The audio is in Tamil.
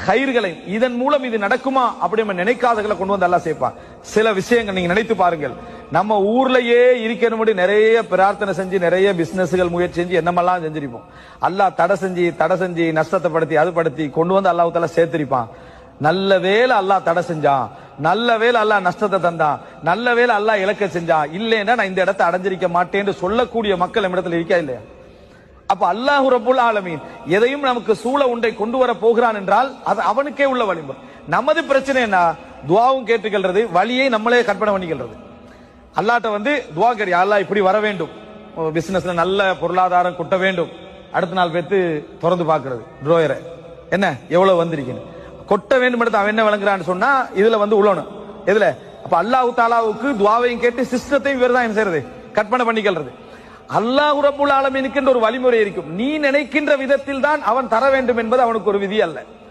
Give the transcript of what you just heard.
கயிறுகளை இதன் மூலம் இது நடக்குமா அப்படி நம்ம நினைக்காதகளை கொண்டு வந்து அல்லாஹ் சேர்ப்பான். சில விஷயங்கள் நீங்க நினைத்து பாருங்கள். நம்ம ஊர்லயே இருக்கணும்படி நிறைய பிரார்த்தனை செஞ்சு நிறைய பிசினஸ்கள் முயற்சி செஞ்சு என்னமெல்லாம் செஞ்சிருப்போம். அல்லாஹ் தடை செஞ்சு நஷ்டத்தை படுத்தி அது படுத்தி கொண்டு வந்து அல்லாஹ் தஆலா சேர்த்திருப்பான். நல்ல வேலை அல்லாஹ் தடை செஞ்சான், நல்ல வேலை அல்லாஹ் நஷ்டத்தை தந்தான், நல்ல வேலை அல்லாஹ் இலக்க செஞ்சான், இல்லைன்னா நான் இந்த இடத்தை அடைஞ்சிருக்க மாட்டேன்னு சொல்லக்கூடிய மக்கள் நம்மிடத்தில் இருக்கா இல்லையா? அப்ப அல்லாஹ் ரப்புல் ஆலமீன் எதையும் நமக்கு சூழ உண்டை கொண்டு வர போகிறான் என்றால் அது அவனுக்கே உள்ள வழிமுறை. நமது பிரச்சனை என்ன? துஆவும் கேட்டுக்கிறது, வழியை நம்மளே கற்பனை பண்ணிக்கிறது. அல்லாஹ்ட்ட வந்து துஆ கேட்க, அல்லாஹ் இப்படி வர வேண்டும், பிசினஸ்ல நல்ல பொருளாதாரம் கொட்ட வேண்டும். அடுத்த நாள் பேத்து திறந்து பாக்குறது ட்ரோயரை, என்ன எவ்வளவு வந்திருக்கேன்னு கொட்ட வேண்டும். எடுத்து அவன் என்ன விளங்குறான்னு சொன்னா இதுல வந்து உள்ளணும் எதுல. அப்ப அல்லாஹ் தஆலாவுக்கு துஆவையும் கேட்டு சிஸ்டத்தையும் இவர் தான் என்ன செய்யறது, கற்பனை பண்ணிக்கிறது. அல்லாஹ் ரப்புல் ஆலமீனுக்கு ஒரு வழிமுறை இருக்கும். நீ நினைக்கின்ற விதத்தில் தான் அவன் தர வேண்டும் என்பது அவனுக்கு ஒரு விதி அல்ல.